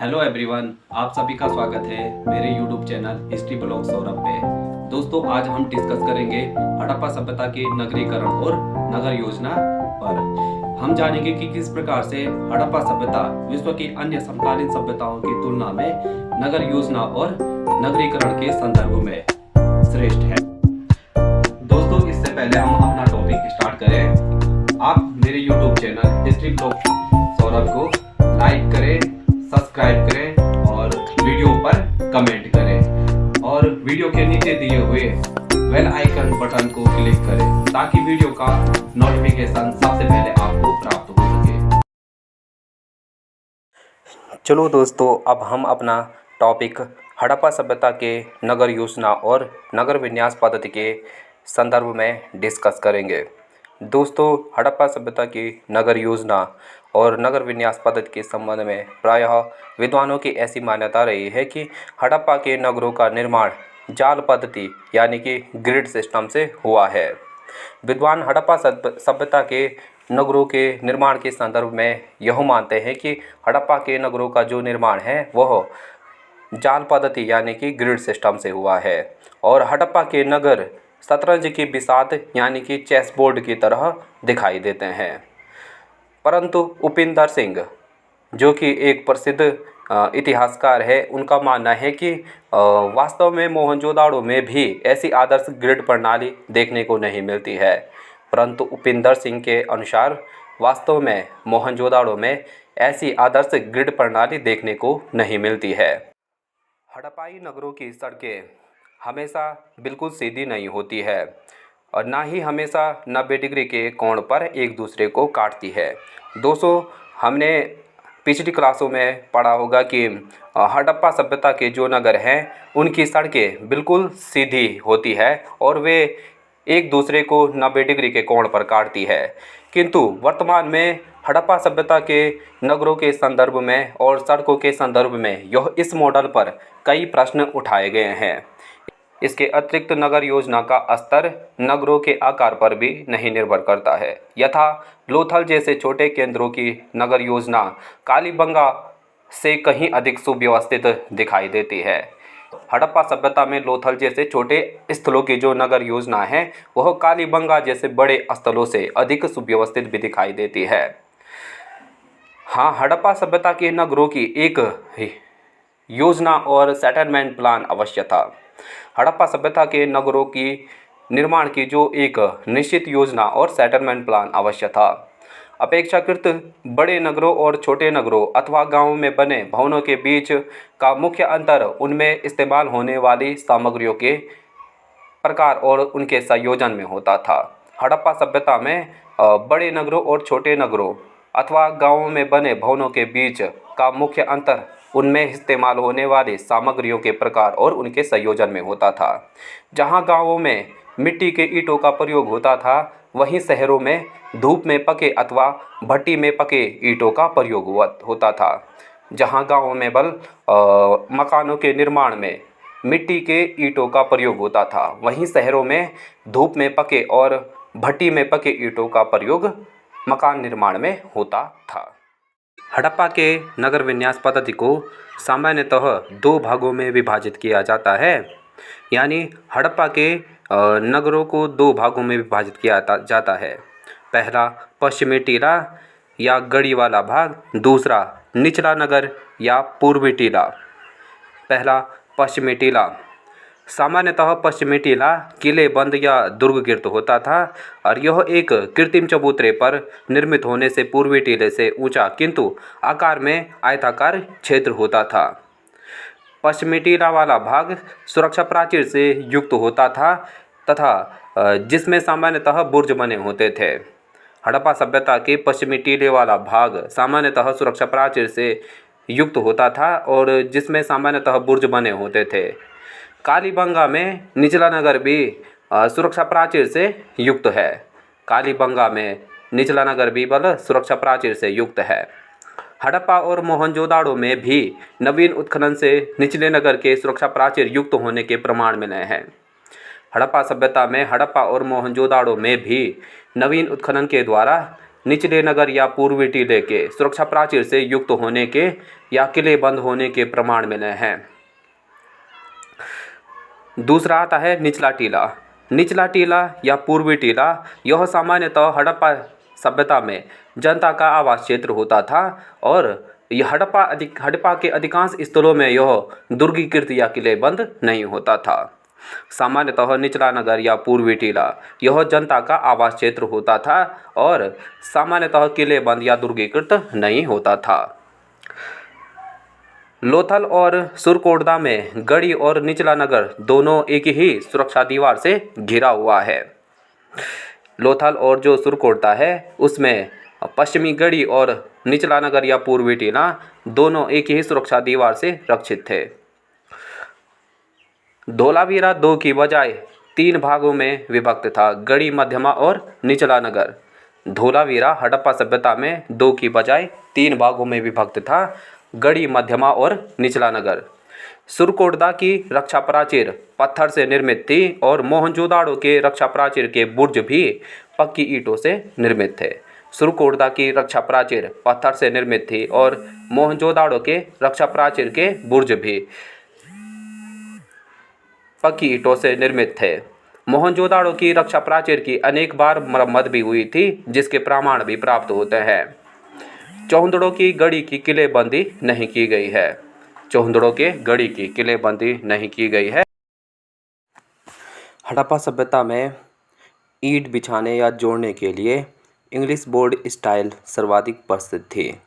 Hello everyone, आप सभी का स्वागत है मेरे YouTube channel history blog Saurabh पे। दोस्तों, आज हम डिस्कस करेंगे हड़प्पा सभ्यता के नगरीकरण और नगर योजना पर। हम जानेंगे कि किस प्रकार से हड़प्पा सभ्यता विश्व की अन्य समकालीन सभ्यताओं की तुलना में नगर योजना और नगरीकरण के संदर्भ में श्रेष्ठ है। दोस्तों, इससे पहले हम अपना टॉपिक स्टार्ट करें, आप मेरे YouTube channel history blog Saurabh को लाइक करें, सब्सक्राइब करें और वीडियो पर कमेंट करें और वीडियो के नीचे दिए हुए बेल आइकन बटन को क्लिक करें ताकि वीडियो का नोटिफिकेशन सबसे पहले आपको प्राप्त हो सके। चलो दोस्तों, अब हम अपना टॉपिक हड़प्पा सभ्यता के नगर योजना और नगर विन्यास पद्धति के संदर्भ में डिस्कस करेंगे। दोस्तों, हड़प्पा सभ्यता की नगर योजना और नगर विन्यास पद्धति के संबंध में प्रायः विद्वानों की ऐसी मान्यता रही है कि हड़प्पा के नगरों का निर्माण जाल पद्धति यानी कि ग्रिड सिस्टम से हुआ है। विद्वान हड़प्पा सभ्यता के नगरों के निर्माण के संदर्भ में यह मानते हैं कि हड़प्पा के नगरों का जो निर्माण है वह जाल पद्धति यानी कि ग्रिड सिस्टम से हुआ है और हड़प्पा के नगर शतरंज की बिसात यानी कि चेस बोर्ड की तरह दिखाई देते हैं। परंतु उपिंदर सिंह, जो कि एक प्रसिद्ध इतिहासकार है, उनका मानना है कि वास्तव में मोहनजोदाड़ो में भी ऐसी आदर्श ग्रिड प्रणाली देखने को नहीं मिलती है। परंतु उपिंदर सिंह के अनुसार वास्तव में मोहनजोदाड़ो में ऐसी आदर्श ग्रिड प्रणाली देखने को नहीं मिलती है। हड़प्पाई नगरों की सड़कें हमेशा बिल्कुल सीधी नहीं होती है और ना ही हमेशा 90 डिग्री के कोण पर एक दूसरे को काटती है। दोस्तों, हमने पिछली क्लासों में पढ़ा होगा कि हड़प्पा सभ्यता के जो नगर हैं उनकी सड़कें बिल्कुल सीधी होती है और वे एक दूसरे को 90 डिग्री के कोण पर काटती है। किंतु वर्तमान में हड़प्पा सभ्यता के नगरों के संदर्भ में और सड़कों के संदर्भ में यह इस मॉडल पर कई प्रश्न उठाए गए हैं। इसके अतिरिक्त नगर योजना का स्तर नगरों के आकार पर भी नहीं निर्भर करता है। यथा लोथल जैसे छोटे केंद्रों की नगर योजना कालीबंगा से कहीं अधिक सुव्यवस्थित दिखाई देती है। हड़प्पा सभ्यता में लोथल जैसे छोटे स्थलों की जो नगर योजना है वह कालीबंगा जैसे बड़े स्थलों से अधिक सुव्यवस्थित भी दिखाई देती है। हाँ, हड़प्पा सभ्यता के नगरों की एक योजना और सेटलमेंट प्लान अवश्य था। हड़प्पा सभ्यता के नगरों की निर्माण की जो एक निश्चित योजना और सेटलमेंट प्लान अवश्य था। अपेक्षाकृत बड़े नगरों और छोटे नगरों अथवा गांवों में बने भवनों के बीच का मुख्य अंतर उनमें इस्तेमाल होने वाली सामग्रियों के प्रकार और उनके संयोजन में होता था। हड़प्पा सभ्यता में बड़े नगरों और छोटे नगरों अथवा गांवों में बने भवनों के बीच का मुख्य अंतर उनमें इस्तेमाल होने वाली सामग्रियों के प्रकार और उनके संयोजन में होता था। जहां गांवों में मिट्टी के ईंटों का प्रयोग होता था, वहीं शहरों में धूप में पके अथवा भट्टी में पके ईंटों का प्रयोग होता था। जहां गांवों में मकानों के निर्माण में मिट्टी के ईंटों का प्रयोग होता था, वहीं शहरों में धूप में पके और भट्टी में पके ईंटों का प्रयोग मकान निर्माण में होता था। हड़प्पा के नगर विन्यास पद्धति को सामान्यतः दो भागों में विभाजित किया जाता है। यानी हड़प्पा के नगरों को दो भागों में विभाजित किया जाता है। पहला पश्चिमी टीला या गड़ी वाला भाग, दूसरा निचला नगर या पूर्वी टीला। पहला पश्चिमी टीला। सामान्यतः पश्चिमी टीला किलेबंद या दुर्गगिर्त होता था और यह एक कृत्रिम चबूतरे पर निर्मित होने से पूर्वी टीले से ऊंचा किंतु आकार में आयताकार क्षेत्र होता था। पश्चिमी टीला वाला भाग सुरक्षा प्राचीर से युक्त होता था तथा जिसमें सामान्यतः बुर्ज बने होते थे। हड़प्पा सभ्यता के पश्चिमी टीले वाला भाग सामान्यतः सुरक्षा प्राचीर से युक्त होता था और जिसमें सामान्यतः बुर्ज बने होते थे। कालीबंगा में निचला नगर भी सुरक्षा प्राचीर से युक्त है। कालीबंगा में निचला नगर भी सुरक्षा प्राचीर से युक्त है। हड़प्पा और मोहनजोदाड़ो में भी नवीन उत्खनन से निचले नगर के सुरक्षा प्राचीर युक्त होने के प्रमाण मिले हैं। हड़प्पा सभ्यता में हड़प्पा और मोहनजोदाड़ो में भी नवीन उत्खनन के द्वारा निचले नगर या पूर्वी टीले के सुरक्षा प्राचीर से युक्त होने के या किले बंद होने के प्रमाण मिले हैं। दूसरा आता है निचला टीला। निचला टीला या पूर्वी टीला यह सामान्यतः हड़प्पा सभ्यता में जनता का आवास क्षेत्र होता था और यह हड़प्पा के अधिकांश स्थलों में यह दुर्गीकृत या किलेबंद नहीं होता था। सामान्यतः निचला नगर या पूर्वी टीला यह जनता का आवास क्षेत्र होता था और सामान्यतः किलेबंद या दुर्गीकृत नहीं होता था। लोथल और सुरकोटदा में गढ़ी और निचला नगर दोनों एक ही सुरक्षा दीवार से घिरा हुआ है। लोथल और जो सुरकोटदा है उसमें पश्चिमी गढ़ी और निचला नगर या पूर्वी टीला दोनों एक ही सुरक्षा दीवार से रक्षित थे। धोलावीरा 2 की बजाय 3 भागों में विभक्त था, गढ़ी, मध्यमा और निचला नगर। धोलावीरा हड़प्पा सभ्यता में 2 की बजाय 3 भागों में विभक्त था, गढ़ी, मध्यमा और निचला नगर। सुरकोटदा की रक्षा प्राचीर पत्थर से निर्मित थी और मोहनजोदाड़ो के रक्षा प्राचीर के बुर्ज भी पक्की ईंटों से निर्मित थे। सुरकोटदा की रक्षा प्राचीर पत्थर से निर्मित थी और मोहनजोदाड़ो के रक्षा प्राचीर के बुर्ज भी पक्की ईंटों से निर्मित थे। मोहनजोदाड़ो की रक्षा प्राचीर की अनेक बार मरम्मत भी हुई थी, जिसके प्रमाण भी प्राप्त होते हैं। चौहंदड़ों की गढ़ी की किलेबंदी नहीं की गई है। चौहंदड़ों के गढ़ी की किलेबंदी नहीं की गई है। हड़प्पा सभ्यता में ईंट बिछाने या जोड़ने के लिए इंग्लिश बोर्ड स्टाइल सर्वाधिक प्रसिद्ध थी।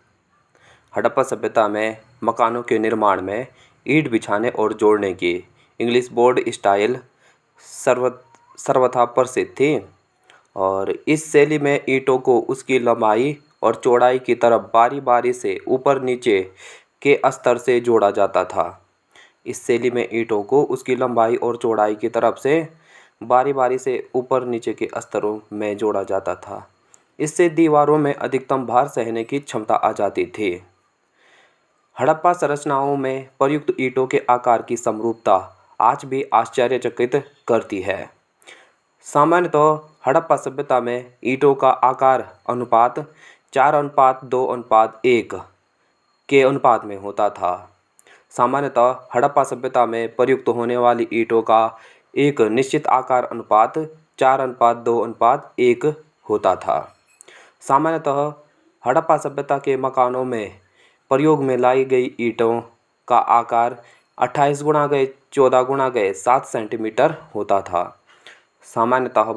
हड़प्पा सभ्यता में मकानों के निर्माण में ईंट बिछाने और जोड़ने की इंग्लिश बोर्ड स्टाइल सर्वथा प्रसिद्ध थी और इस शैली में ईंटों को उसकी लंबाई और चौड़ाई की तरफ बारी बारी से ऊपर नीचे के स्तर से जोड़ा जाता था। इस शैली में ईंटों को उसकी लंबाई और चौड़ाई की तरफ से बारी बारी से ऊपर नीचे के स्तरों में जोड़ा जाता था। इससे दीवारों में अधिकतम भार सहने की क्षमता आ जाती थी। हड़प्पा संरचनाओं में प्रयुक्त ईंटों के आकार की समरूपता आज भी आश्चर्यचकित करती है। सामान्यतः हड़प्पा सभ्यता में ईंटों का आकार अनुपात 4:2:1 के अनुपात में होता था। सामान्यतः हड़प्पा सभ्यता में प्रयुक्त होने वाली ईंटों का एक निश्चित आकार अनुपात 4:2:1 होता था। सामान्यतः हड़प्पा सभ्यता के मकानों में प्रयोग में लाई गई ईंटों का आकार 28x14x7 सेंटीमीटर होता था। सामान्यतः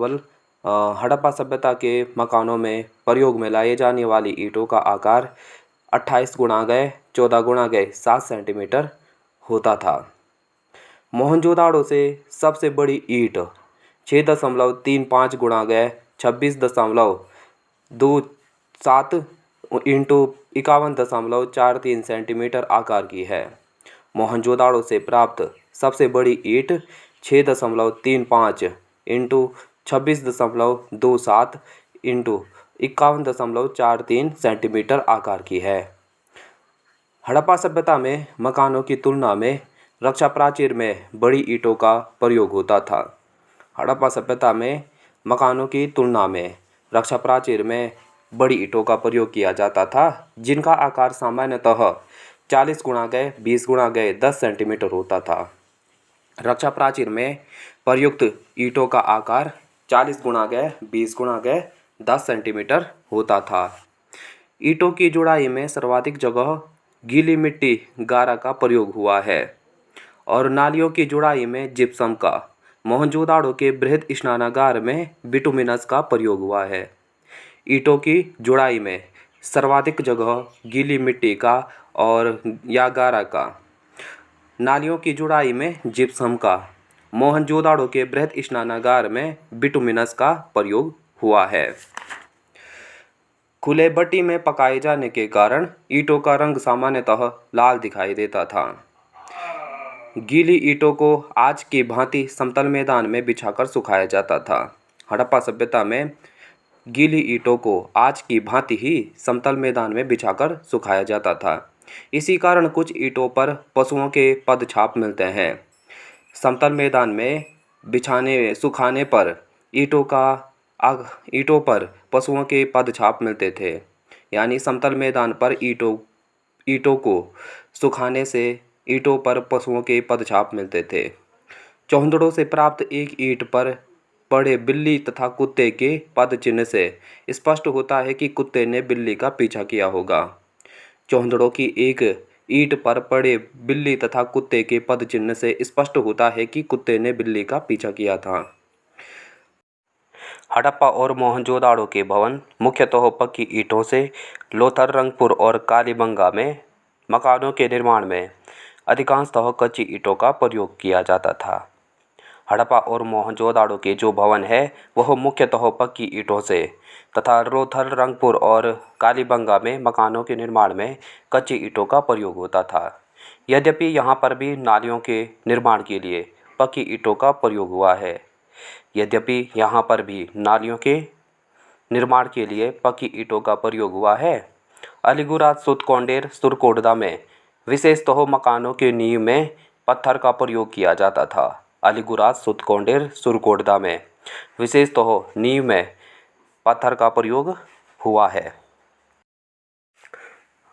हड़प्पा सभ्यता के मकानों में प्रयोग में लाए जाने वाली ईंटों का आकार 28x14x7 सेंटीमीटर होता था। मोहनजोदाड़ो से सबसे बड़ी ईंट 6.35x26.27 × 51.43 सेंटीमीटर आकार की है। मोहनजोदाड़ो से प्राप्त सबसे बड़ी ईंट 6.35 × 26.27 × 51.43 सेंटीमीटर आकार की है। हड़प्पा सभ्यता में मकानों की तुलना में रक्षा प्राचीर में बड़ी ईंटों का प्रयोग होता था। हड़प्पा सभ्यता में मकानों की तुलना में रक्षा प्राचीर में बड़ी ईंटों का प्रयोग किया जाता था, जिनका आकार सामान्यतः 40x20x10 सेंटीमीटर होता था। रक्षा प्राचीर में प्रयुक्त ईंटों का आकार 40x20x10 सेंटीमीटर होता था। ईंटों की जुड़ाई में सर्वाधिक जगह गीली मिट्टी गारा का प्रयोग हुआ है और नालियों की जुड़ाई में जिप्सम का। मोहनजोदाड़ो के बृहद स्नानागार में बिटुमिनस का प्रयोग हुआ है। ईंटों की जुड़ाई में सर्वाधिक जगह गीली मिट्टी का और या गारा का। नालियों की जुड़ाई में जिप्सम का। मोहनजोदाड़ो के बृहद स्नानागार में बिटुमिनस का प्रयोग हुआ है। खुले भट्टी में पकाए जाने के कारण ईंटों का रंग सामान्यतः लाल दिखाई देता था। गीली ईंटों को आज की भांति समतल मैदान में बिछाकर सुखाया जाता था। हड़प्पा सभ्यता में गीली ईंटों को आज की भांति ही समतल मैदान में बिछाकर सुखाया जाता था। इसी कारण कुछ ईंटों पर पशुओं के पदछाप मिलते हैं। समतल मैदान में सुखाने पर ईंटों का आग ईंटों पर पशुओं के पदछाप मिलते थे, यानी समतल मैदान पर ईंटों को सुखाने से ईंटों पर पशुओं के पदछाप मिलते थे। चौहंदड़ों से प्राप्त एक ईंट पर पड़े बिल्ली तथा कुत्ते के पद चिन्ह से स्पष्ट होता है कि कुत्ते ने बिल्ली का पीछा किया होगा। चौहंदड़ों की एक ईंट पर पड़े बिल्ली तथा कुत्ते के पद चिन्ह से स्पष्ट होता है कि कुत्ते ने बिल्ली का पीछा किया था। हड़प्पा और मोहनजोदाड़ो के भवन मुख्यतः पक्की ईंटों से लोथल, रंगपुर और कालीबंगा में मकानों के निर्माण में अधिकांशतः कच्ची ईंटों का प्रयोग किया जाता था। हड़प्पा और मोहनजोदाड़ो के जो भवन है वह मुख्यतः पक्की ईंटों से तथा लोथल, रंगपुर और कालीबंगा में मकानों के निर्माण में कच्ची ईंटों का प्रयोग होता था। यद्यपि यहाँ पर भी नालियों के निर्माण के लिए पक्की ईंटों का प्रयोग हुआ है। यद्यपि यहाँ पर भी नालियों के निर्माण के लिए पक्की ईंटों का प्रयोग हुआ है। अलीगुराद, सुतकोंडेर, सुरकोटदा में विशेषतः मकानों के नींव में पत्थर का प्रयोग किया जाता था। अलीगुराद, सुतकोंडेर, सुरकोटदा में विशेषतः नींव में पत्थर का प्रयोग हुआ है।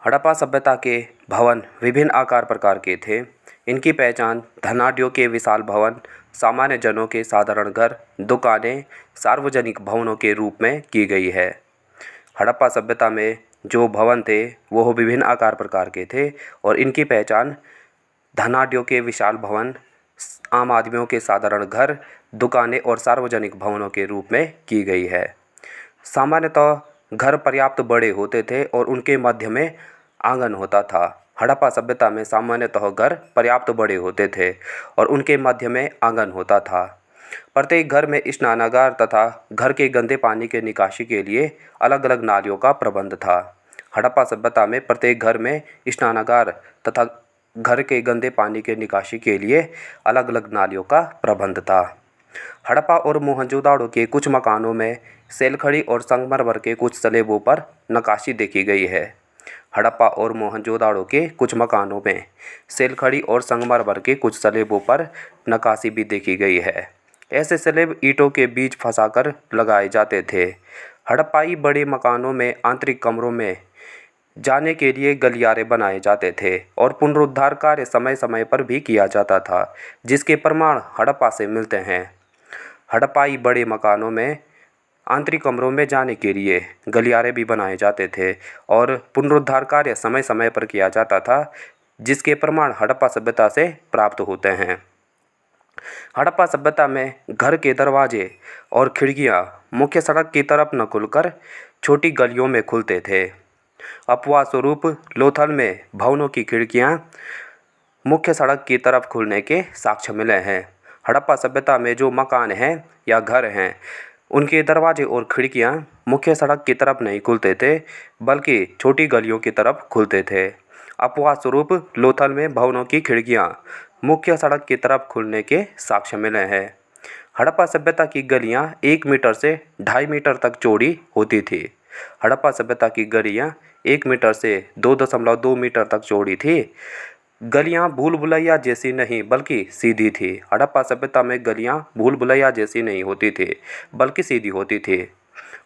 हड़प्पा सभ्यता के भवन विभिन्न आकार प्रकार के थे। इनकी पहचान धनाढ्यों के विशाल भवन, सामान्य जनों के साधारण घर, दुकानें, सार्वजनिक भवनों के रूप में की गई है। हड़प्पा सभ्यता में जो भवन थे वह विभिन्न आकार प्रकार के थे और इनकी पहचान धनाढ्यों के विशाल भवन, आम आदमियों के साधारण घर, दुकानें और सार्वजनिक भवनों के रूप में की गई है। सामान्यतः घर पर्याप्त बड़े होते थे और उनके मध्य में आंगन होता था। हड़प्पा सभ्यता में सामान्यतः घर पर्याप्त बड़े होते थे और उनके मध्य में आंगन होता था। प्रत्येक घर में स्नानागार तथा घर के गंदे पानी के निकासी के लिए अलग अलग नालियों का प्रबंध था। हड़प्पा सभ्यता में प्रत्येक घर में स्नानागार तथा घर के गंदे पानी के निकासी के लिए अलग अलग नालियों का प्रबंध था। हड़प्पा और मोहनजोदाड़ो के कुछ मकानों में सेलखड़ी और संगमरमर के कुछ स्लेबों पर नक्काशी देखी गई है। हड़प्पा और मोहनजोदाड़ो के कुछ मकानों में सेलखड़ी और संगमरमर के कुछ स्लेबों पर नक्काशी भी देखी गई है। ऐसे स्लेब ईंटों के बीच फंसाकर लगाए जाते थे। हड़प्पाई बड़े मकानों में आंतरिक कमरों में जाने के लिए गलियारे बनाए जाते थे और पुनरुद्धार कार्य समय समय पर भी किया जाता था, जिसके प्रमाण हड़प्पा से मिलते हैं। हड़प्पाई बड़े मकानों में आंतरिक कमरों में जाने के लिए गलियारे भी बनाए जाते थे और पुनरुद्धार कार्य समय समय पर किया जाता था, जिसके प्रमाण हड़प्पा सभ्यता से प्राप्त होते हैं। हड़प्पा सभ्यता में घर के दरवाजे और खिड़कियां मुख्य सड़क की तरफ न खुलकर छोटी गलियों में खुलते थे। अपवाद स्वरूप लोथल में भवनों की खिड़कियां मुख्य सड़क की तरफ खुलने के साक्ष्य मिले हैं। हड़प्पा सभ्यता में जो मकान हैं या घर हैं उनके दरवाजे और खिड़कियां मुख्य सड़क की तरफ नहीं खुलते थे, बल्कि छोटी गलियों की तरफ खुलते थे। अपवाद स्वरूप लोथल में भवनों की खिड़कियां मुख्य सड़क की तरफ खुलने के साक्ष्य मिले हैं। हड़प्पा सभ्यता की गलियां 1 मीटर से 2.5 मीटर तक चौड़ी होती थी। हड़प्पा सभ्यता की गलियां 1 मीटर से 2.2 मीटर तक चौड़ी थी। गलियां भूल भुलैया जैसी नहीं बल्कि सीधी थी। हड़प्पा सभ्यता में गलियां भूल भुलैया जैसी नहीं होती थी बल्कि सीधी होती थी।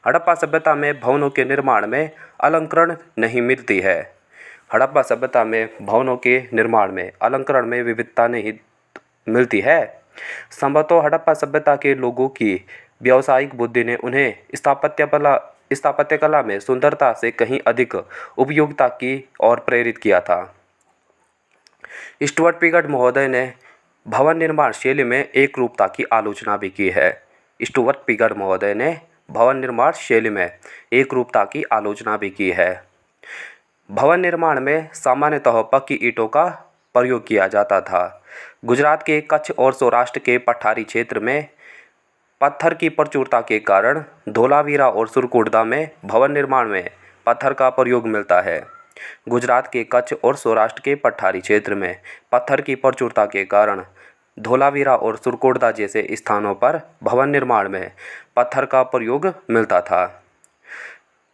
हड़प्पा सभ्यता में भवनों के निर्माण में अलंकरण नहीं मिलती है। हड़प्पा सभ्यता में भवनों के निर्माण में अलंकरण में विविधता नहीं मिलती है। संभवतः हड़प्पा सभ्यता के लोगों की व्यावसायिक बुद्धि ने उन्हें स्थापत्य कला में सुंदरता से कहीं अधिक उपयोगिता की ओर प्रेरित किया था। स्टुअर्ट पिगॉट महोदय ने भवन निर्माण शैली में एक रूपता की आलोचना भी की है। स्टुअर्ट पिगॉट महोदय ने भवन निर्माण शैली में एक रूपता की आलोचना भी की है। भवन निर्माण में सामान्यतः पक्की ईंटों का प्रयोग किया जाता था। गुजरात के कच्छ और सौराष्ट्र के पठारी क्षेत्र में पत्थर की प्रचुरता के कारण धोलावीरा और सुरकोटदा में भवन निर्माण में पत्थर का प्रयोग मिलता है। गुजरात के कच्छ और सौराष्ट्र के पठारी क्षेत्र में पत्थर की प्रचुरता के कारण धोलावीरा और सुरकोटदा जैसे स्थानों पर भवन निर्माण में पत्थर का प्रयोग मिलता था।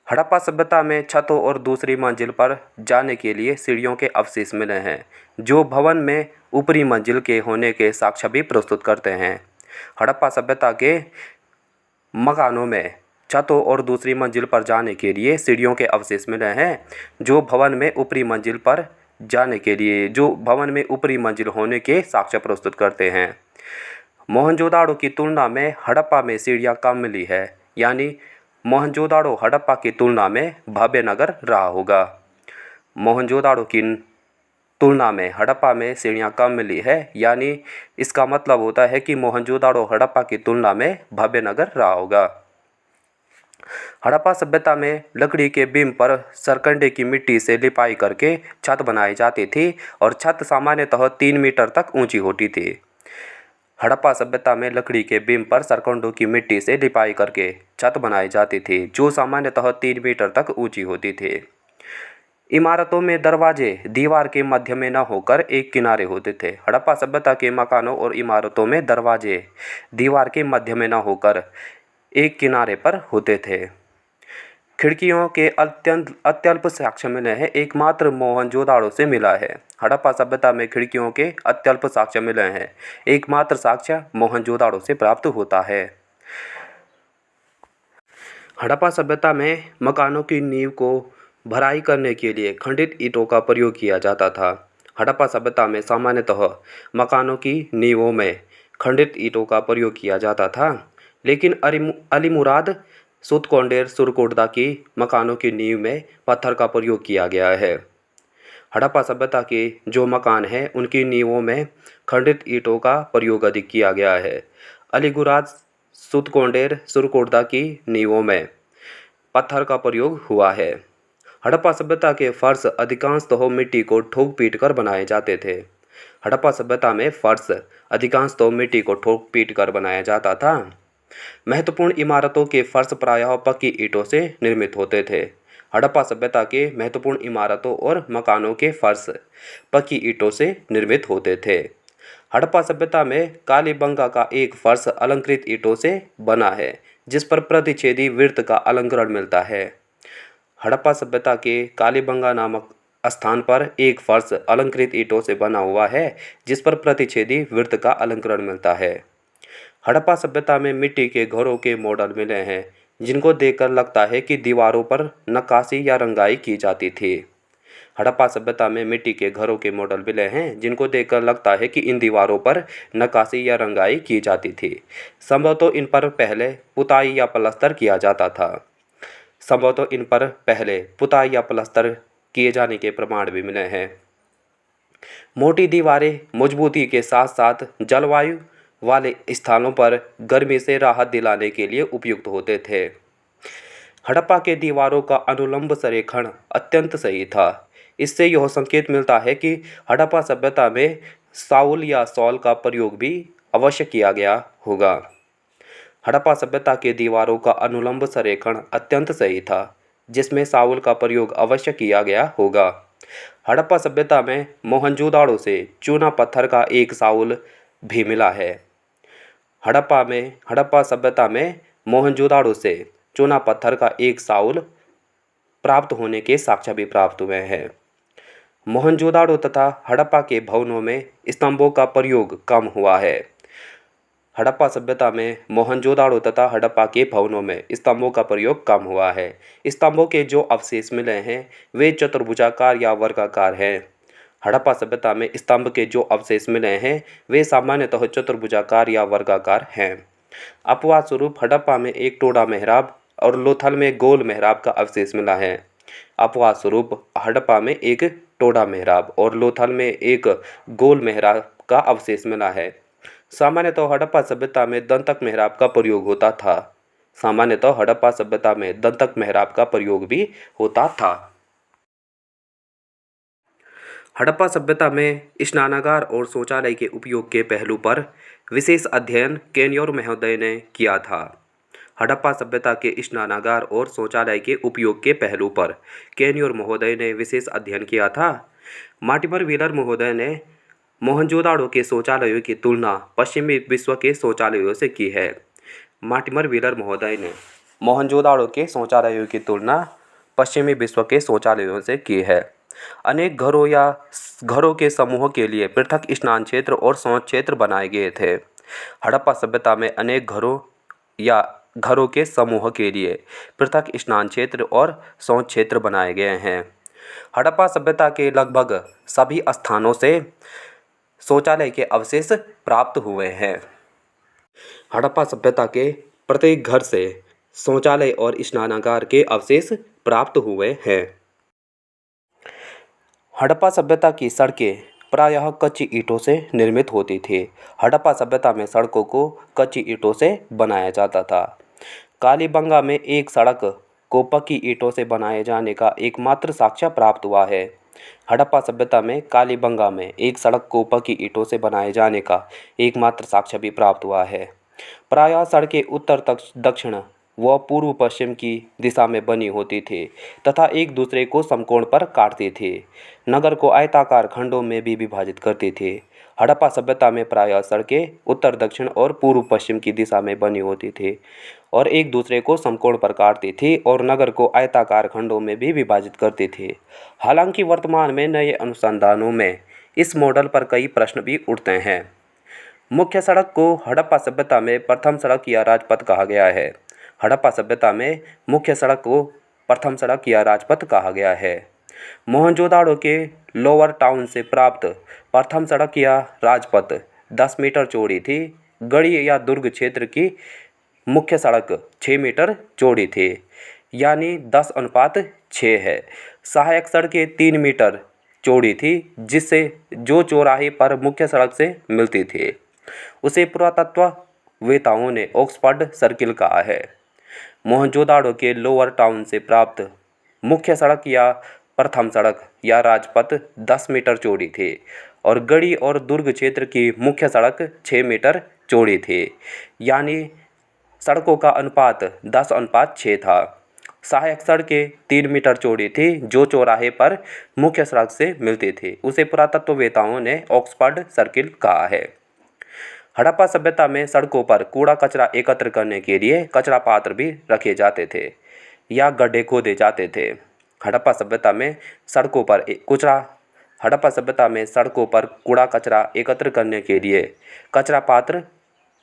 हड़प्पा सभ्यता में छतों और दूसरी मंजिल पर जाने के लिए सीढ़ियों के अवशेष मिले हैं, जो भवन में ऊपरी मंजिल के होने के साक्ष्य भी प्रस्तुत करते हैं। हड़प्पा सभ्यता के मकानों में छतों और दूसरी मंजिल पर जाने के लिए सीढ़ियों के अवशेष मिले हैं, जो भवन में ऊपरी मंजिल पर जाने के लिए भवन में ऊपरी मंजिल होने के साक्ष्य प्रस्तुत करते हैं। मोहनजोदाड़ो की तुलना में हड़प्पा में सीढ़ियाँ कम मिली है, यानी मोहनजोदाड़ो हड़प्पा की तुलना में भव्य नगर रहा होगा। मोहनजोदाड़ो की तुलना में हड़प्पा में सीढ़ियाँ कम मिली है, यानी इसका मतलब होता है कि मोहनजोदाड़ो हड़प्पा की तुलना में भव्य नगर रहा होगा। हड़प्पा सभ्यता में लकड़ी के बीम पर सरकंडे की मिट्टी से लिपाई करके छत बनाई जाती थी और छत सामान्यतः 3 मीटर तक ऊंची होती थी। हड़प्पा सभ्यता में लकड़ी के बीम पर सरकंडों की मिट्टी से लिपाई करके छत बनाई जाती थी, जो सामान्यतः 3 मीटर तक ऊंची होती थी। इमारतों में दरवाजे दीवार के मध्य में न होकर एक किनारे होते थे। हड़प्पा सभ्यता के मकानों और इमारतों में दरवाजे दीवार के मध्य में न होकर एक किनारे पर होते थे। खिड़कियों के अत्यल्प साक्ष्य मिले हैं, एकमात्र मोहनजोदाड़ो से मिला है। हड़प्पा सभ्यता में खिड़कियों के अत्यल्प साक्ष्य मिले हैं, एकमात्र साक्ष्य मोहनजोदाड़ो से प्राप्त होता है। हड़प्पा सभ्यता में मकानों की नींव को भराई करने के लिए खंडित ईंटों का प्रयोग किया जाता था। हड़प्पा सभ्यता में सामान्यतः मकानों की नींवों में खंडित ईंटों का प्रयोग किया जाता था, लेकिन अलीमुराद सुतकोंडेर सुरकोटदा की मकानों की नींव में पत्थर का प्रयोग किया गया है। हड़प्पा सभ्यता के जो मकान हैं उनकी नींवों में खंडित ईंटों का प्रयोग अधिक किया गया है। अलीमुराद सुतकोंडेर सुरकोटदा की नींवों में पत्थर का प्रयोग हुआ है। हड़प्पा सभ्यता के फर्श अधिकांशतः मिट्टी को ठोक पीट कर बनाए जाते थे। हड़प्पा सभ्यता में फर्श अधिकांशतः मिट्टी को ठोक पीट कर बनाया जाता था। महत्वपूर्ण इमारतों के फर्श प्रायः पक्की ईंटों से निर्मित होते थे। हड़प्पा सभ्यता के महत्वपूर्ण इमारतों और मकानों के फर्श पक्की ईंटों से निर्मित होते थे। हड़प्पा सभ्यता में कालीबंगा का एक फर्श अलंकृत ईंटों से बना है, जिस पर प्रतिच्छेदी वृत्त का अलंकरण मिलता है। हड़प्पा सभ्यता के कालीबंगा नामक स्थान पर एक फर्श अलंकृत ईंटों से बना हुआ है, जिस पर प्रतिच्छेदी वृत्त का अलंकरण मिलता है। हड़प्पा सभ्यता में मिट्टी के घरों के मॉडल मिले हैं, जिनको देखकर लगता है कि दीवारों पर नक्काशी या रंगाई की जाती थी। हड़प्पा सभ्यता में मिट्टी के घरों के मॉडल मिले हैं, जिनको देखकर लगता है कि इन दीवारों पर नक्काशी या रंगाई की जाती थी। संभवतः इन पर पहले पुताई या प्लास्टर किया जाता था। संभवतः इन पर पहले पुताई या प्लास्टर किए जाने के प्रमाण भी मिले हैं। मोटी दीवारें मजबूती के साथ साथ जलवायु वाले स्थानों पर गर्मी से राहत दिलाने के लिए उपयुक्त होते थे। हड़प्पा के दीवारों का अनुलंब संरेखण अत्यंत सही था। इससे यह संकेत मिलता है कि हड़प्पा सभ्यता में साउल या सॉल का प्रयोग भी अवश्य किया गया होगा। हड़प्पा सभ्यता के दीवारों का अनुलंब संरेखण अत्यंत सही था, जिसमें साउल का प्रयोग अवश्य किया गया होगा। हड़प्पा सभ्यता में मोहनजोदाड़ो से चूना पत्थर का एक साउल भी मिला है। हड़प्पा सभ्यता में मोहनजोदाड़ो से चूना पत्थर का एक साउल प्राप्त होने के साक्ष्य भी प्राप्त हुए हैं। मोहनजोदाड़ो तथा हड़प्पा के भवनों में स्तंभों का प्रयोग कम हुआ है। हड़प्पा सभ्यता में मोहनजोदाड़ो तथा हड़प्पा के भवनों में स्तंभों का प्रयोग कम हुआ है। स्तंभों के जो अवशेष मिले हैं वे चतुर्भुजाकार या वर्गाकार हैं। हड़प्पा सभ्यता में स्तंभ के जो अवशेष मिले हैं वे सामान्यतः चतुर्भुजाकार या वर्गाकार हैं। अपवाद स्वरूप हड़प्पा में एक टोड़ा मेहराब और लोथल में गोल मेहराब का अवशेष मिला है। अपवाद स्वरूप हड़प्पा में एक टोड़ा मेहराब और लोथल में एक गोल मेहराब का अवशेष मिला है। सामान्यतः हड़प्पा सभ्यता में दंतक मेहराब का प्रयोग होता था। सामान्यतः हड़प्पा सभ्यता में दंतक मेहराब का प्रयोग भी होता था। हड़प्पा सभ्यता में स्नानागार और शौचालय के उपयोग के पहलू पर विशेष अध्ययन केनियर महोदय ने किया था। हड़प्पा सभ्यता के स्नानागार और शौचालय के उपयोग के पहलू पर केनियर महोदय ने विशेष अध्ययन किया था। मॉर्टिमर व्हीलर महोदय ने मोहनजोदाड़ो के शौचालयों की तुलना पश्चिमी विश्व के शौचालयों से की है। मॉर्टिमर व्हीलर महोदय ने मोहनजोदाड़ो के शौचालयों की तुलना पश्चिमी विश्व के शौचालयों से की है। अनेक घरों या घरों के समूहों के लिए पृथक स्नान क्षेत्र और शौच क्षेत्र बनाए गए थे। हड़प्पा सभ्यता में अनेक घरों या घरों के समूह के लिए पृथक स्नान क्षेत्र और शौच क्षेत्र बनाए गए हैं। हड़प्पा सभ्यता के लगभग सभी स्थानों से शौचालय के अवशेष प्राप्त हुए हैं। हड़प्पा सभ्यता के प्रत्येक घर से शौचालय और स्नानागार के अवशेष प्राप्त हुए हैं। हड़प्पा सभ्यता की सड़कें प्रायः कच्ची ईंटों से निर्मित होती थी। हड़प्पा सभ्यता में सड़कों को कच्ची ईंटों से बनाया जाता था। कालीबंगा में एक सड़क को पक्की ईंटों से बनाए जाने का एकमात्र साक्ष्य प्राप्त हुआ है। हड़प्पा सभ्यता में कालीबंगा में एक सड़क को पक्की ईंटों से बनाए जाने का एकमात्र साक्ष्य भी प्राप्त हुआ है। प्रायः सड़कें उत्तर दक्षिण व पूर्व पश्चिम की दिशा में बनी होती थी तथा एक दूसरे को समकोण पर काटती थी। नगर को आयताकार खंडों में भी विभाजित करती थी। हड़प्पा सभ्यता में प्रायः सड़कें उत्तर दक्षिण और पूर्व पश्चिम की दिशा में बनी होती थी और एक दूसरे को समकोण पर काटती थी और नगर को आयताकार खंडों में भी विभाजित करती थी। हालांकि वर्तमान में नए अनुसंधानों में इस मॉडल पर कई प्रश्न भी उठते हैं। मुख्य सड़क को हड़प्पा सभ्यता में प्रथम सड़क या राजपथ कहा गया है। हड़प्पा सभ्यता में मुख्य सड़क को प्रथम सड़क या राजपथ कहा गया है। मोहनजोदाड़ो के लोअर टाउन से प्राप्त प्रथम सड़क या राजपथ 10 मीटर चौड़ी थी। गढ़ी या दुर्ग क्षेत्र की मुख्य सड़क 6 मीटर चौड़ी थी, यानी 10:6 है। सहायक सड़कें 3 मीटर चौड़ी थी, जिससे जो चौराहे पर मुख्य सड़क से मिलती थी उसे पुरातत्ववेताओं ने ऑक्सफोर्ड सर्किल कहा है। मोहनजोदाड़ो के लोअर टाउन से प्राप्त मुख्य सड़क या प्रथम सड़क या राजपथ 10 मीटर चौड़ी थी और गढ़ी और दुर्ग क्षेत्र की मुख्य सड़क 6 मीटर चौड़ी थी, यानी सड़कों का अनुपात 10:6 था। सहायक सड़कें 3 मीटर चौड़ी थी, जो चौराहे पर मुख्य सड़क से मिलती थी उसे पुरातत्ववेताओं ने ऑक्सफोर्ड सर्किल कहा है। हड़प्पा सभ्यता में सड़कों पर कूड़ा कचरा एकत्र करने के लिए कचरा पात्र भी रखे जाते थे या गड्ढे खोदे जाते थे। हड़प्पा सभ्यता में सड़कों पर कूड़ा कचरा एकत्र करने के लिए कचरा पात्र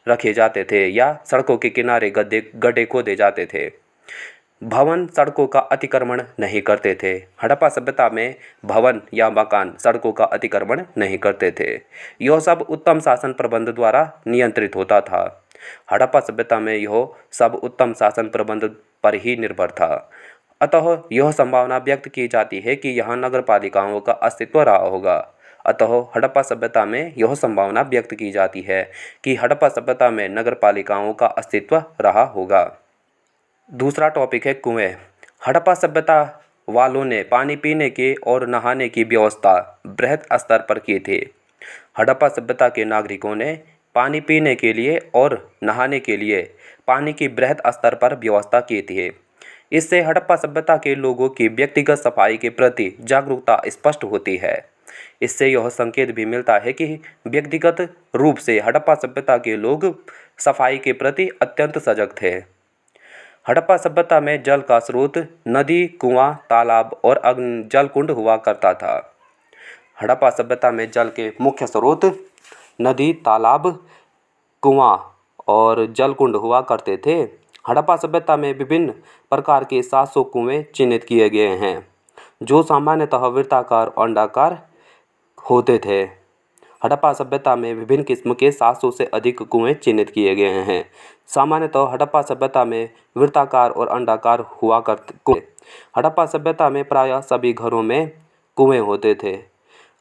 रखे जाते थे या सड़कों के किनारे गड्ढे खोदे जाते थे। भवन सड़कों का अतिक्रमण नहीं करते थे। हड़प्पा सभ्यता में भवन या मकान सड़कों का अतिक्रमण नहीं करते थे। यह सब उत्तम शासन प्रबंध द्वारा नियंत्रित होता था। हड़प्पा सभ्यता में यह सब उत्तम शासन प्रबंध पर ही निर्भर था। अतः यह संभावना व्यक्त की जाती है कि यहाँ नगर पालिकाओं का अस्तित्व रहा होगा। हड़प्पा सभ्यता में यह संभावना व्यक्त की जाती है कि हड़प्पा सभ्यता में नगर पालिकाओं का अस्तित्व रहा होगा। दूसरा टॉपिक है कुएं। हड़प्पा सभ्यता वालों ने पानी पीने के और नहाने की व्यवस्था बृहद स्तर पर की थी। हड़प्पा सभ्यता के नागरिकों ने पानी पीने के लिए और नहाने के लिए पानी की बृहद स्तर पर व्यवस्था की थी। इससे हड़प्पा सभ्यता के लोगों की व्यक्तिगत सफाई के प्रति जागरूकता स्पष्ट होती है। इससे यह संकेत भी मिलता है कि व्यक्तिगत रूप से हड़प्पा सभ्यता के लोग सफाई के प्रति अत्यंत सजग थे। हड़प्पा सभ्यता में जल का स्रोत नदी, कुआं, तालाब और जल कुंड हुआ करता था। हड़प्पा सभ्यता में जल के मुख्य स्रोत नदी, तालाब, कुआं और जल कुंड हुआ करते थे। हड़प्पा सभ्यता में विभिन्न प्रकार के 700 कुएं चिन्हित किए गए हैं, जो सामान्यतः वृत्ताकार और अंडाकार होते थे। हड़प्पा सभ्यता में विभिन्न किस्म के 700 से अधिक कुएं चिन्हित किए गए हैं। सामान्यतः हड़प्पा सभ्यता में वृत्ताकार और अंडाकार हुआ करते कुएं। हड़प्पा सभ्यता में प्रायः सभी घरों में कुएं होते थे।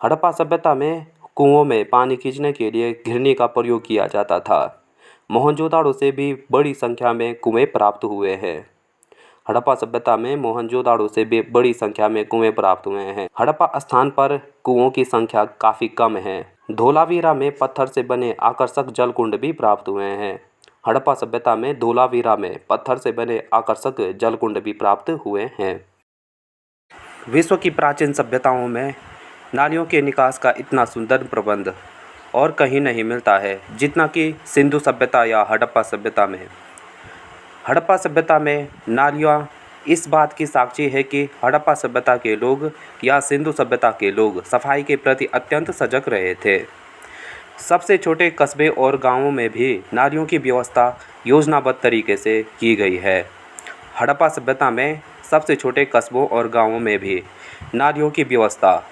हड़प्पा सभ्यता में कुओं में पानी खींचने के लिए घिरनी का प्रयोग किया जाता था। मोहनजोदाड़ो से भी बड़ी संख्या में कुएं प्राप्त हुए हैं। हड़प्पा सभ्यता में मोहनजोदाड़ो से भी बड़ी संख्या में कुएं प्राप्त हुए हैं। हड़प्पा स्थान पर कुओं की संख्या काफ़ी कम है। धोलावीरा में पत्थर से बने आकर्षक जल कुंड भी प्राप्त हुए हैं। हड़प्पा सभ्यता में धोलावीरा में पत्थर से बने आकर्षक जल कुंड भी प्राप्त हुए हैं। विश्व की प्राचीन सभ्यताओं में नालियों के निकास का इतना सुंदर प्रबंध और कहीं नहीं मिलता है जितना कि सिंधु सभ्यता या हड़प्पा सभ्यता में। हड़प्पा सभ्यता में नालियाँ इस बात की साक्षी है कि हड़प्पा सभ्यता के लोग या सिंधु सभ्यता के लोग सफाई के प्रति अत्यंत सजग रहे थे। सबसे छोटे कस्बे और गांवों में भी नालियों की व्यवस्था योजनाबद्ध तरीके से की गई है। हड़प्पा सभ्यता में सबसे छोटे कस्बों और गांवों में भी नालियों की व्यवस्था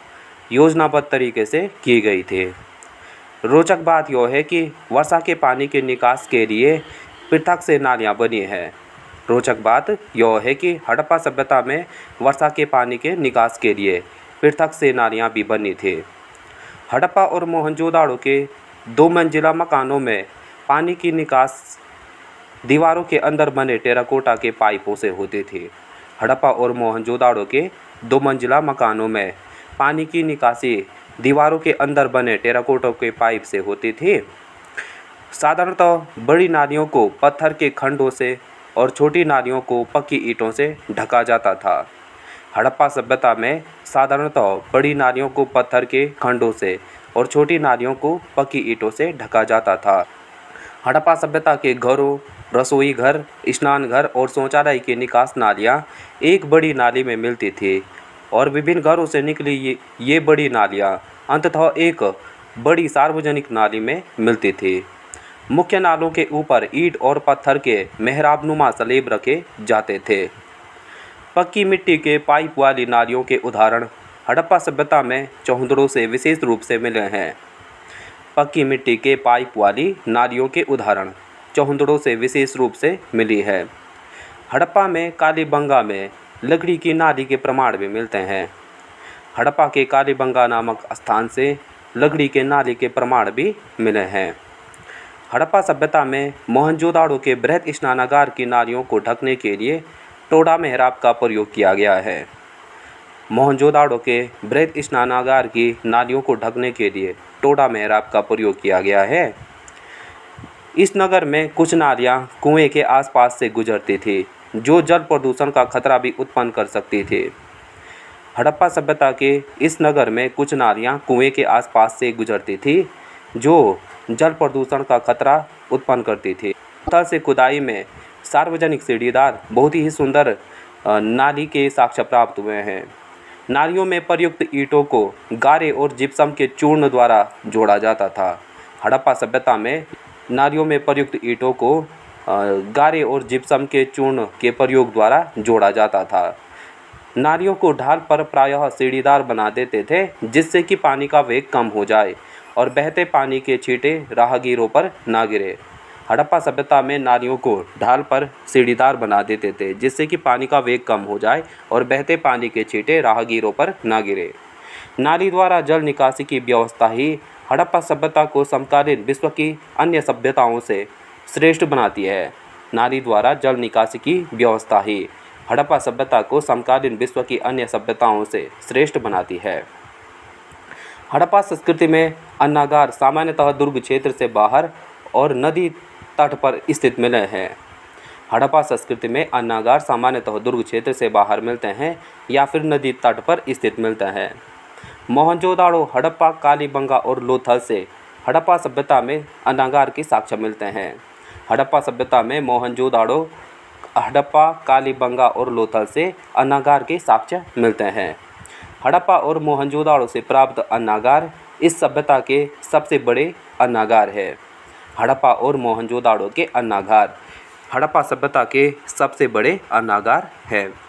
योजनाबद्ध तरीके से की गई थी। रोचक बात यह है कि वर्षा के पानी के निकास के लिए पृथक से नालियाँ बनी हैं। रोचक बात यह है कि हड़प्पा सभ्यता में वर्षा के पानी के निकास के लिए पृथक से नालियाँ भी बनी थी। हड़प्पा और मोहनजोदाड़ो के 2 मंजिला मकानों में पानी की निकास दीवारों के अंदर बने टेराकोटा के पाइपों से होती थी। हड़प्पा और मोहनजोदाड़ो के 2 मंजिला मकानों में पानी की निकासी दीवारों के अंदर बने टेराकोटा के पाइप से होती थी। साधारणतः बड़ी नालियों को पत्थर के खंडों से और छोटी नालियों को पक्की ईंटों से ढका जाता था। हड़प्पा सभ्यता में साधारणतः बड़ी नालियों को पत्थर के खंडों से और छोटी नालियों को पक्की ईंटों से ढका जाता था। हड़प्पा सभ्यता के घरों, रसोई घर, स्नान घर और शौचालय की निकास नालियाँ एक बड़ी नाली में मिलती थी और विभिन्न घरों से निकली ये बड़ी नालियाँ अंततः एक बड़ी सार्वजनिक नाली में मिलती थी। मुख्य नालों के ऊपर ईंट और पत्थर के मेहराबनुमा स्लैब रखे जाते थे। पक्की मिट्टी के पाइप वाली नालियों के उदाहरण हड़प्पा सभ्यता में चौहद्दरों से विशेष रूप से मिले हैं। पक्की मिट्टी के पाइप वाली नालियों के उदाहरण चौहद्दरों से विशेष रूप से मिली है। हड़प्पा में कालीबंगा में लकड़ी की नाली के प्रमाण भी मिलते हैं। हड़प्पा के कालीबंगा नामक स्थान से लकड़ी के नाली के प्रमाण भी मिले हैं। हड़प्पा सभ्यता में मोहनजोदाड़ो के बृहद स्नानागार की नालियों को ढकने के लिए टोडा मेहराब का प्रयोग किया गया है। मोहनजोदाड़ो के बृहद स्नानागार की नालियों को ढकने के लिए टोडा मेहराब का प्रयोग किया गया है। इस नगर में कुछ नालियाँ कुएं के आसपास से गुजरती थी जो जल प्रदूषण का खतरा भी उत्पन्न कर सकती थी। हड़प्पा सभ्यता के इस नगर में कुछ नालियाँ कुएं के आसपास से गुजरती थी जो जल प्रदूषण का खतरा उत्पन्न करती थी। पत्थर से खुदाई में सार्वजनिक सीढ़ीदार बहुत ही सुंदर नाली के साक्ष्य प्राप्त हुए हैं। नालियों में प्रयुक्त ईंटों को गारे और जिप्सम के चूर्ण द्वारा जोड़ा जाता था। हड़प्पा सभ्यता में नालियों में प्रयुक्त ईंटों को गारे और जिप्सम के चूर्ण के प्रयोग द्वारा जोड़ा जाता था। नालियों को ढाल पर प्रायः सीढ़ीदार बना देते थे जिससे कि पानी का वेग कम हो जाए और बहते पानी के छींटे राहगीरों पर ना गिरे। हड़प्पा सभ्यता में नालियों को ढाल पर सीढ़ीदार बना देते थे जिससे कि पानी का वेग कम हो जाए और बहते पानी के छींटे राहगीरों पर ना गिरे। नाली द्वारा जल निकासी की व्यवस्था ही हड़प्पा सभ्यता को समकालीन विश्व की अन्य सभ्यताओं से श्रेष्ठ बनाती है। नाली द्वारा जल निकासी की व्यवस्था ही हड़प्पा सभ्यता को समकालीन विश्व की अन्य सभ्यताओं से श्रेष्ठ बनाती है। हड़प्पा संस्कृति में अन्नागार सामान्यतः दुर्ग क्षेत्र से बाहर और नदी तट पर स्थित मिले हैं। हड़प्पा संस्कृति में अन्नागार सामान्यतः दुर्ग क्षेत्र से बाहर मिलते हैं या फिर नदी तट पर स्थित मिलते हैं। मोहनजोदाड़ो, हड़प्पा, कालीबंगा और लोथल से हड़प्पा सभ्यता में अन्नागार के साक्ष्य मिलते हैं। हड़प्पा सभ्यता में मोहनजोदाड़ो, हड़प्पा, कालीबंगा और लोथल से अन्नागार के साक्ष्य मिलते हैं। हड़प्पा और मोहनजोदाड़ो से प्राप्त अन्नागार इस सभ्यता के सबसे बड़े अन्नागार है। हड़प्पा और मोहनजोदाड़ो के अन्नागार हड़प्पा सभ्यता के सबसे बड़े अन्नागार है।